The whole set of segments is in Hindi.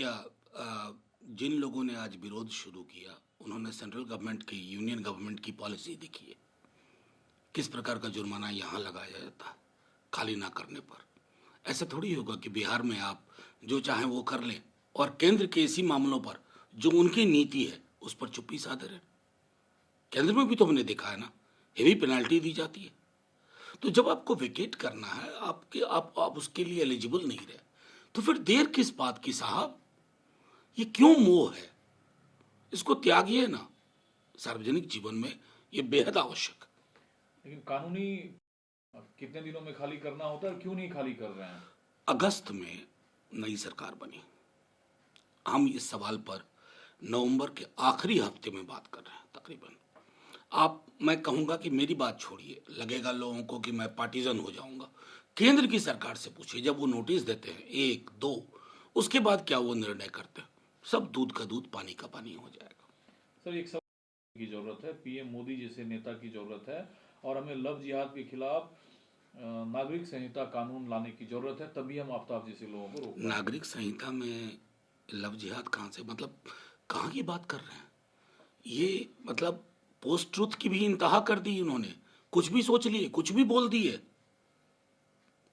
क्या जिन लोगों ने आज विरोध शुरू किया उन्होंने सेंट्रल गवर्नमेंट की, यूनियन गवर्नमेंट की पॉलिसी देखी है? किस प्रकार का जुर्माना यहाँ लगाया जाता है खाली ना करने पर? ऐसा थोड़ी होगा कि बिहार में आप जो चाहें वो कर लें और केंद्र के इसी मामलों पर जो उनकी नीति है उस पर चुप्पी साधे रहें। केंद्र में भी तो हमने देखा है ना, हेवी पेनल्टी दी जाती है। तो जब आपको वेकेट करना है, आप उसके लिए एलिजिबल नहीं रहे, तो फिर देर किस बात की साहब? ये क्यों मोह है? इसको त्यागिए ना। सार्वजनिक जीवन में ये बेहद आवश्यक है। लेकिन कानूनी कितने दिनों में खाली करना होता है और क्यों नहीं खाली कर रहे हैं? अगस्त में नई सरकार बनी। हम इस सवाल पर नवंबर के आखिरी हफ्ते में बात कर रहे हैं तकरीबन। मैं कहूंगा कि मेरी बात छोड़िए, लगेगा लोगों को कि मैं पार्टीजन हो जाऊंगा। केंद्र की सरकार से पूछिए, जब वो नोटिस देते हैं एक दो, उसके बाद क्या वो निर्णय करते हैं, सब दूध का दूध पानी का पानी हो जाएगा। सर, एक सवाल की जरूरत है, पीएम मोदी जैसे नेता की जरूरत है और हमें लव जिहाद के खिलाफ नागरिक संहिता कानून लाने की जरूरत है, तभी हम आफ्ताब जैसे लोगों को रोक पाएंगे। नागरिक संहिता में लव जिहाद कहाँ से? मतलब कहाँ की बात कर रहे हैं ये? मतलब पोस्ट ट्रुथ की भी इंतहा कर दी इन्होंने। कुछ भी सोच लिए, कुछ भी बोल दिए।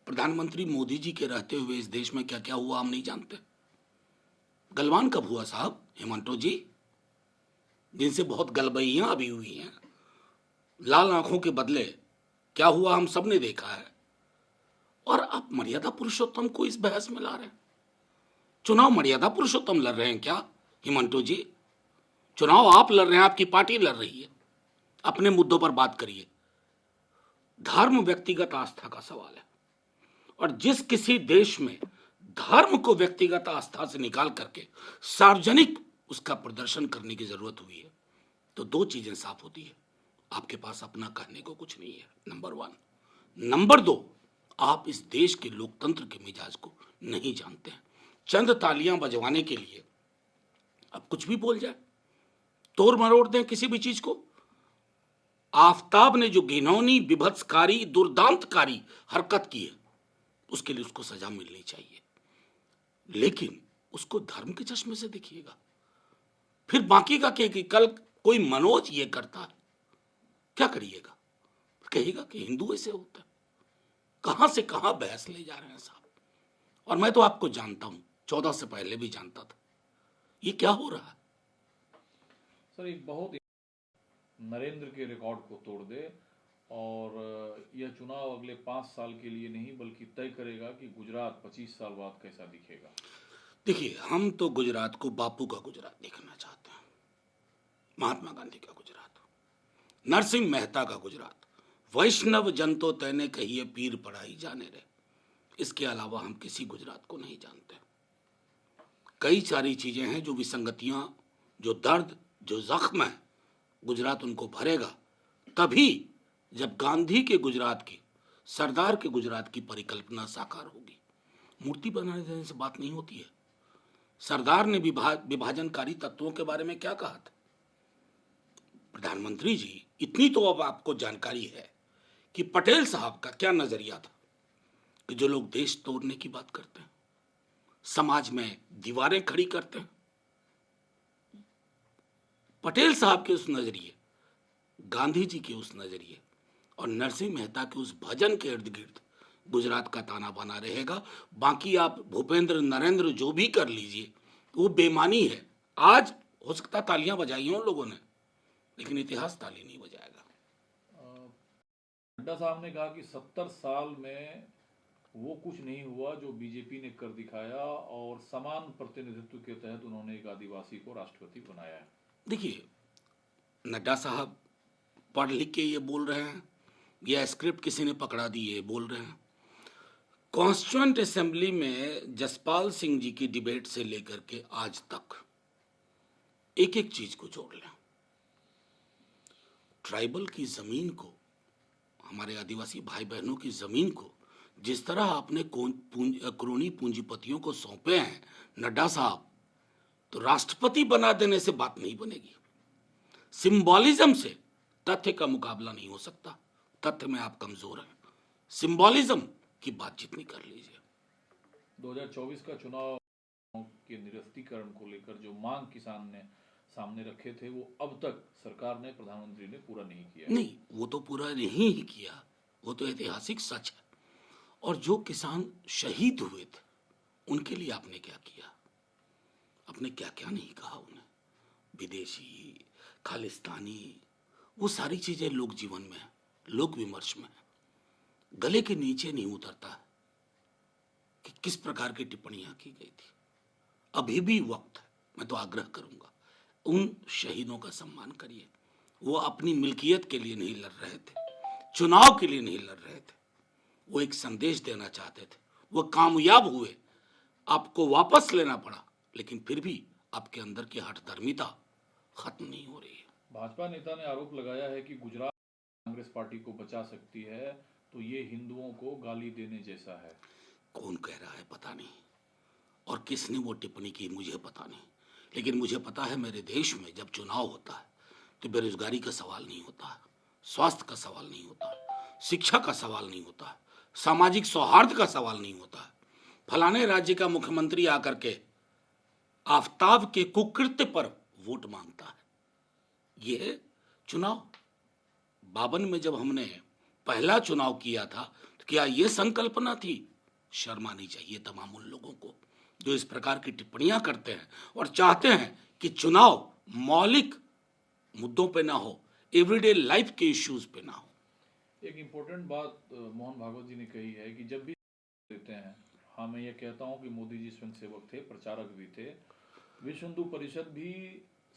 प्रधानमंत्री मोदी जी के रहते हुए इस देश में क्या क्या हुआ हम नहीं जानते। गलवान कब हुआ साहब? हेमंतो जी, जिनसे बहुत गलबैयां अभी हुई हैं, लाल आंखों के बदले क्या हुआ हम सब ने देखा है। और आप मर्यादा पुरुषोत्तम को इस बहस में ला रहे हैं। चुनाव मर्यादा पुरुषोत्तम लड़ रहे हैं क्या हेमंतो जी? चुनाव आप लड़ रहे हैं, आपकी पार्टी लड़ रही है। अपने मुद्दों पर बात करिए। धर्म व्यक्तिगत आस्था का सवाल है, और जिस किसी देश में धर्म को व्यक्तिगत आस्था से निकाल करके सार्वजनिक उसका प्रदर्शन करने की जरूरत हुई है, तो दो चीजें साफ होती है। आपके पास अपना कहने को कुछ नहीं है, नंबर वन। नंबर दो, आप इस देश के लोकतंत्र के मिजाज को नहीं जानते हैं। चंद तालियां बजवाने के लिए अब कुछ भी बोल जाए, तोड़ मरोड़ दें किसी भी चीज को। आफताब ने जो घिनौनी, विभत्सकारी, दुर्दांतकारी हरकत की है, उसके लिए उसको सजा मिलनी चाहिए। लेकिन उसको धर्म के चश्मे से देखिएगा। फिर बाकी का कि कल कोई मनोज ये करता है, क्या करिएगा? कहेगा कि हिंदू ऐसे होता है। कहां से कहां बहस ले जा रहे हैं साहब। और मैं तो आपको जानता हूं, 14 से पहले भी जानता था। ये क्या हो रहा है? सर, एक बहुत नरेंद्र के रिकॉर्ड को तोड़ दे और यह चुनाव अगले 5 साल के लिए नहीं बल्कि तय करेगा कि गुजरात 25 साल बाद कैसा दिखेगा। देखिए, हम तो गुजरात को बापू का गुजरात देखना चाहते हैं, महात्मा गांधी का गुजरात, नरसिंह मेहता का गुजरात, वैष्णव जन तो तैने कहिए पीर पढ़ाई जाने रे। इसके अलावा हम किसी गुजरात को नहीं जानते। कई सारी चीजें हैं जो विसंगतियां, जो दर्द, जो जख्म है, गुजरात उनको भरेगा तभी जब गांधी के गुजरात की, सरदार के गुजरात की परिकल्पना साकार होगी। मूर्ति बनाने देने से बात नहीं होती है। सरदार ने विभाजनकारी तत्वों के बारे में क्या कहा था? प्रधानमंत्री जी, इतनी तो अब आपको जानकारी है कि पटेल साहब का क्या नजरिया था कि जो लोग देश तोड़ने की बात करते हैं, समाज में दीवारें खड़ी करते हैं, पटेल साहब के उस नजरिए, गांधी जी के उस नजरिए और नरसिंह मेहता के उस भजन के इर्द गिर्द गुजरात का ताना बाना रहेगा। बाकी आप भूपेंद्र नरेंद्र जो भी कर लीजिए, वो बेमानी है। आज हो सकता तालियां बजाई उन लोगों ने, लेकिन इतिहास ताली नहीं बजाएगा। नड्डा साहब ने कहा कि 70 साल में वो कुछ नहीं हुआ जो बीजेपी ने कर दिखाया और समान प्रतिनिधित्व के तहत उन्होंने एक आदिवासी को राष्ट्रपति बनाया है। देखिए, नड्डा साहब पढ़ लिख के ये बोल रहे हैं या स्क्रिप्ट किसी ने पकड़ा दी ये बोल रहे हैं? कॉन्स्टिट्यूएंट असेंबली में जसपाल सिंह जी की डिबेट से लेकर के आज तक एक एक चीज को जोड़ लें। ट्राइबल की जमीन को, हमारे आदिवासी भाई बहनों की जमीन को जिस तरह आपने क्रोनी पूंजीपतियों को सौंपे हैं नड्डा साहब, तो राष्ट्रपति बना देने से बात नहीं बनेगी। सिंबॉलिज्म से तथ्य का मुकाबला नहीं हो सकता। तथ्य में आप कमजोर हैं, सिंबॉलिज्म की बात जितनी कर लीजिए। 2024 का चुनाव के निरस्तीकरण को लेकर जो मांग किसान ने सामने रखे थे वो अब तक सरकार ने, प्रधानमंत्री ने पूरा नहीं किया। नहीं, वो तो पूरा नहीं ही किया, वो तो ऐतिहासिक सच है। और जो किसान शहीद हुए थे उनके लिए आपने क्या किया? आपने क्या क्या नहीं कहा उन्हें? विदेशी, खालिस्तानी, वो सारी चीजें लोक जीवन में है, लोक विमर्श में है। गले के नीचे नहीं उतरता है कि किस प्रकार की टिप्पणियां की गई थी। अभी भी वक्त है, मैं तो आग्रह करूंगा, उन शहीदों का सम्मान करिए। वो अपनी मिल्कियत के लिए नहीं लड़ रहे थे, चुनाव के लिए नहीं लड़ रहे थे, वो एक संदेश देना चाहते थे। वो कामयाब हुए, आपको वापस लेना पड़ा, लेकिन फिर भी आपके अंदर की हठधर्मिता खत्म नहीं हो रही है। भाजपा नेता ने आरोप लगाया है कि गुजरात कांग्रेस पार्टी को बचा सकती है, तो ये हिंदुओं को गाली देने जैसा है। कौन कह रहा है पता नहीं, और किसने वो टिप्पणी की मुझे पता नहीं, लेकिन मुझे पता है मेरे देश में जब चुनाव होता है तो बेरोजगारी का सवाल नहीं होता है, स्वास्थ्य का सवाल नहीं होता है, शिक्षा का सवाल नहीं होता है, सामाजिक सौहार्द का सवाल नहीं होता है। फलाने राज्य का मुख्यमंत्री आकर के आफताब के कुकृत्य पर वोट मांगता है। ये है चुनाव। 52 में जब हमने पहला चुनाव किया था तो क्या ये संकल्पना थी? शर्म आनी चाहिए तमाम उन लोगों को जो इस प्रकार की टिप्पणियां करते हैं और चाहते हैं कि चुनाव मौलिक मुद्दों पे ना हो, एवरीडे लाइफ के इश्यूज पे ना हो। एक इम्पोर्टेंट बात मोहन भागवत जी ने कही है कि जब भी देते हैं, हाँ मैं ये कहता हूँ कि मोदी जी स्वयंसेवक थे, प्रचारक भी थे। विश्व हिंदू परिषद भी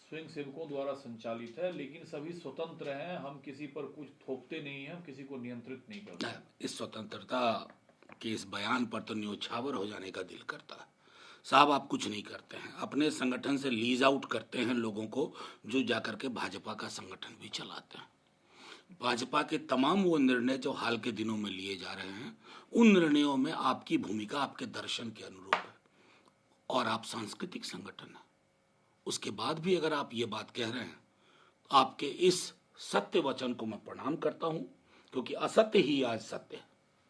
स्वयंसेवकों द्वारा संचालित है, लेकिन सभी स्वतंत्र हैं। हम किसी पर कुछ थोपते नहीं हैं, हम किसी को नियंत्रित नहीं करते। इस स्वतंत्रता के इस बयान पर तो न्यौछावर हो जाने का दिल करता है। साहब आप कुछ नहीं करते हैं, अपने संगठन से लीज आउट करते हैं लोगों को, जो जाकर के भाजपा का संगठन भी चलाते हैं। भाजपा के तमाम वो निर्णय जो हाल के दिनों में लिए जा रहे हैं, उन निर्णयों में आपकी भूमिका आपके दर्शन के अनुरूप है, और आप सांस्कृतिक संगठन है। उसके बाद भी अगर आप ये बात कह रहे हैं तो आपके इस सत्य वचन को मैं प्रणाम करता हूं, क्योंकि असत्य ही आज सत्य है।